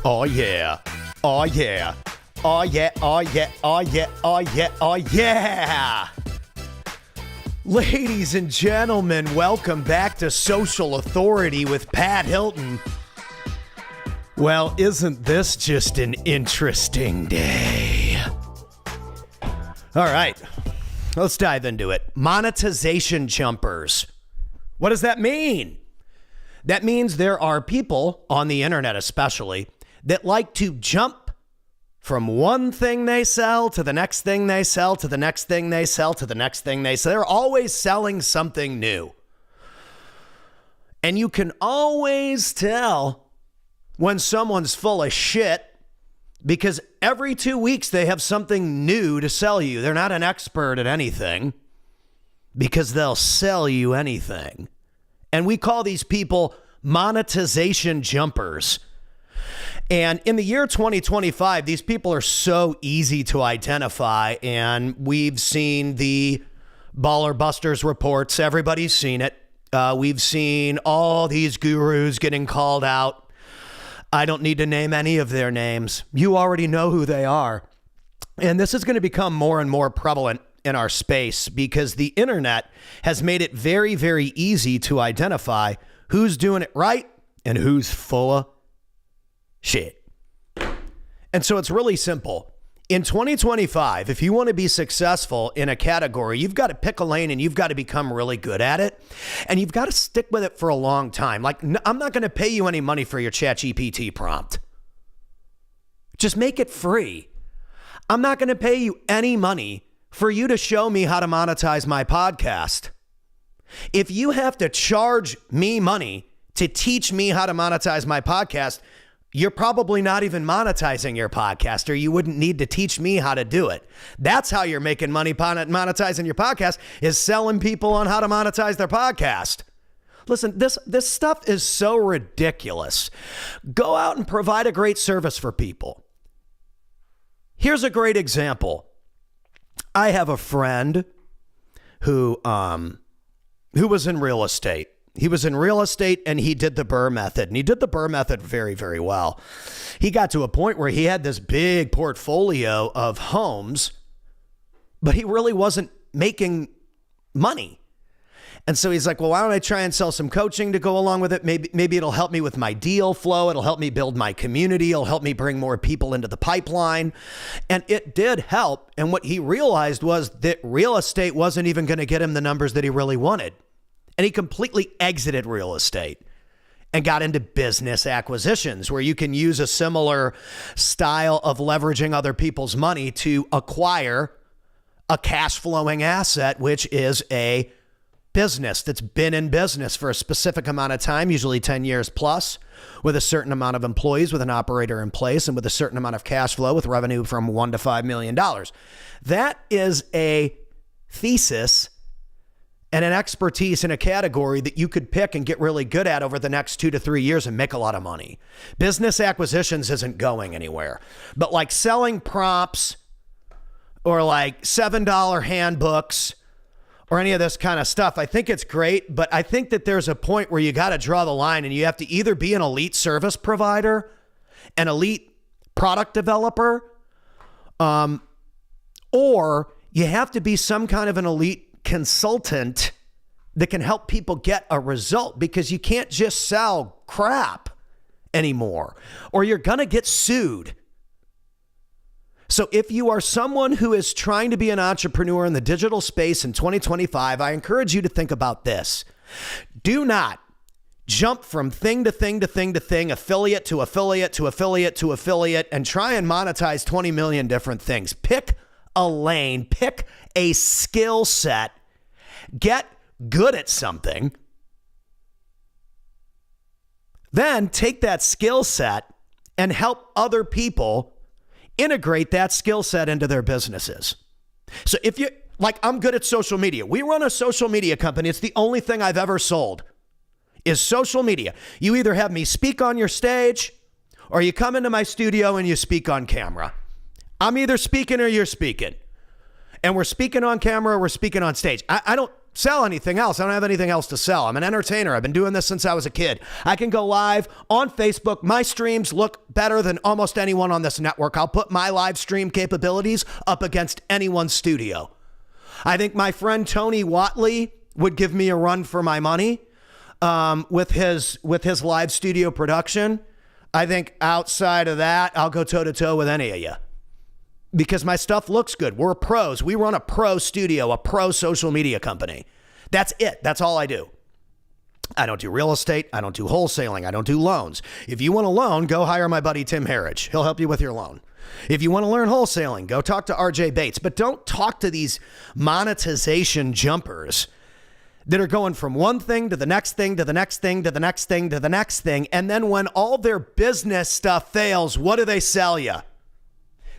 Oh yeah. Oh yeah. Oh yeah. Oh yeah. Oh yeah. Oh yeah. Oh yeah. Ladies and gentlemen, welcome back to Social Authority with Pat Hilton. Well, isn't this just an interesting day? All right, let's dive into it. Monetization jumpers. What does that mean? That means there are people on the internet especially that like to jump from one thing they sell to the next thing they sell to the next thing they sell to the next thing they sell. They're always selling something new. And you can always tell when someone's full of shit because every 2 weeks they have something new to sell you. They're not an expert at anything because they'll sell you anything. And we call these people monetization jumpers. And in the year 2025, these people are so easy to identify. And we've seen the Baller Busters reports. Everybody's seen it. We've seen all these gurus getting called out. I don't need to name any of their names. You already know who they are. And this is going to become more and more prevalent in our space because the internet has made it very, very easy to identify who's doing it right and who's full of shit. And so it's really simple. In 2025, if you want to be successful in a category, you've got to pick a lane and you've got to become really good at it. And you've got to stick with it for a long time. Like, I'm not going to pay you any money for your ChatGPT prompt. Just make it free. I'm not going to pay you any money for you to show me how to monetize my podcast. If you have to charge me money to teach me how to monetize my podcast, you're probably not even monetizing your podcast, or you wouldn't need to teach me how to do it. That's how you're making money monetizing your podcast, is selling people on how to monetize their podcast. Listen, this stuff is so ridiculous. Go out and provide a great service for people. Here's a great example. I have a friend who was in real estate. He was in real estate and he did the Burr method, and he did the Burr method very, very well. He got to a point where he had this big portfolio of homes, but he really wasn't making money. And so he's like, well, why don't I try and sell some coaching to go along with it? Maybe it'll help me with my deal flow. It'll help me build my community. It'll help me bring more people into the pipeline. And it did help. And what he realized was that real estate wasn't even going to get him the numbers that he really wanted. And he completely exited real estate and got into business acquisitions, where you can use a similar style of leveraging other people's money to acquire a cash flowing asset, which is a business that's been in business for a specific amount of time, usually 10 years plus, with a certain amount of employees, with an operator in place, and with a certain amount of cash flow, with revenue from $1 to $5 million. That is a thesis and an expertise in a category that you could pick and get really good at over the next 2 to 3 years and make a lot of money. Business acquisitions isn't going anywhere, but like selling prompts or like $7 handbooks or any of this kind of stuff, I think it's great, but I think that there's a point where you got to draw the line, and you have to either be an elite service provider, an elite product developer, or you have to be some kind of an elite consultant that can help people get a result, because you can't just sell crap anymore or you're going to get sued. So if you are someone who is trying to be an entrepreneur in the digital space in 2025, I encourage you to think about this. Do not jump from thing to thing to thing to thing, affiliate to affiliate to affiliate to affiliate, and try and monetize 20 million different things. Pick a lane, pick a skill set, get good at something, then take that skill set and help other people integrate that skill set into their businesses. So if you, like, I'm good at social media. We run a social media company. It's the only thing I've ever sold is social media. You either have me speak on your stage or you come into my studio and you speak on camera. I'm either speaking or you're speaking. And we're speaking on camera or we're speaking on stage. I don't sell anything else. I don't have anything else to sell. I'm an entertainer. I've been doing this since I was a kid. I can go live on Facebook. My streams look better than almost anyone on this network. I'll put my live stream capabilities up against anyone's studio. I think my friend Tony Watley would give me a run for my money with his live studio production. I think outside of that, I'll go toe-to-toe with any of you because my stuff looks good. We're pros. We run a pro studio, a pro social media company. That's it. That's all I do. I don't do real estate. I don't do wholesaling. I don't do loans. If you want a loan, go hire my buddy Tim Harridge. He'll help you with your loan. If you want to learn wholesaling, go talk to RJ Bates. But don't talk to these monetization jumpers that are going from one thing to the next thing, to the next thing, to the next thing, to the next thing. And then when all their business stuff fails, what do they sell you?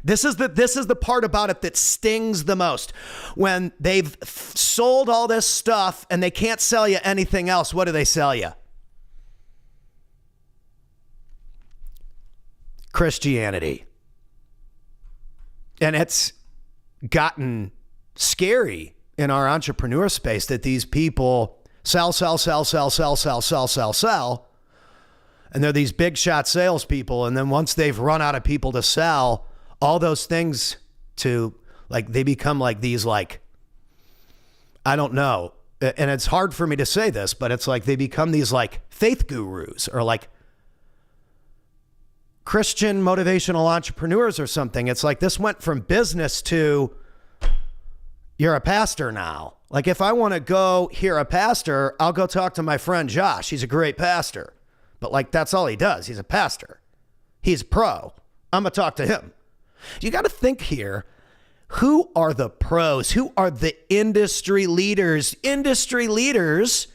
This is the part about it that stings the most. When they've sold all this stuff and they can't sell you anything else, what do they sell you? Christianity. And it's gotten scary in our entrepreneur space that these people sell. And they're these big shot salespeople. And then once they've run out of people to sell, all those things to like, they become like these, like, I don't know. And it's hard for me to say this, but it's like they become these like faith gurus or like Christian motivational entrepreneurs or something. It's like this went from business to you're a pastor now. Like if I want to go hear a pastor, I'll go talk to my friend Josh. He's a great pastor. But like that's all he does. He's a pastor. He's pro. I'm going to talk to him. You got to think here. Who are the pros? Who are the industry leaders? Industry leaders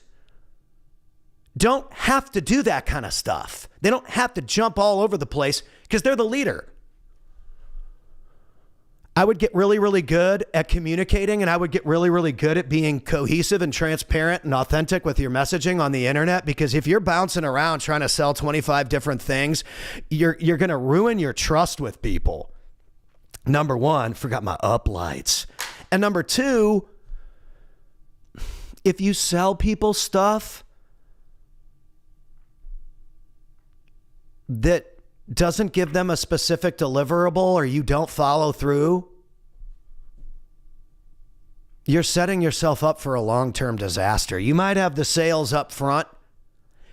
don't have to do that kind of stuff. They don't have to jump all over the place because they're the leader. I would get really, really good at communicating, and I would get really, really good at being cohesive and transparent and authentic with your messaging on the internet, because if you're bouncing around trying to sell 25 different things, you're going to ruin your trust with people. Number one, forgot my up lights. And number two, if you sell people stuff that doesn't give them a specific deliverable or you don't follow through, you're setting yourself up for a long-term disaster. You might have the sales up front.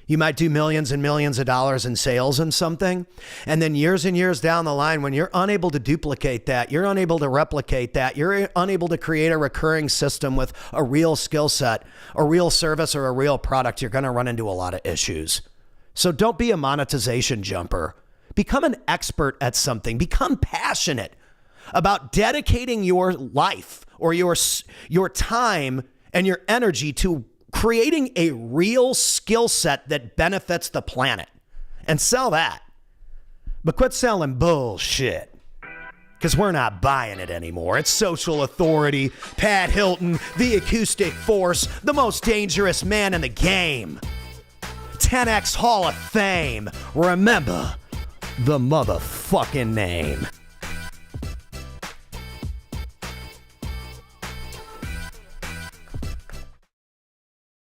You might do millions and millions of dollars in sales in something. And then years and years down the line, when you're unable to duplicate that, you're unable to replicate that, you're unable to create a recurring system with a real skill set, a real service, or a real product, you're going to run into a lot of issues. So don't be a monetization jumper. Become an expert at something. Become passionate about dedicating your life or your time and your energy to creating a real skill set that benefits the planet, and sell that. But quit selling bullshit, because we're not buying it anymore. It's social authority, Pat Hilton, the acoustic force, the most dangerous man in the game, 10X Hall of Fame. Remember the motherfucking name.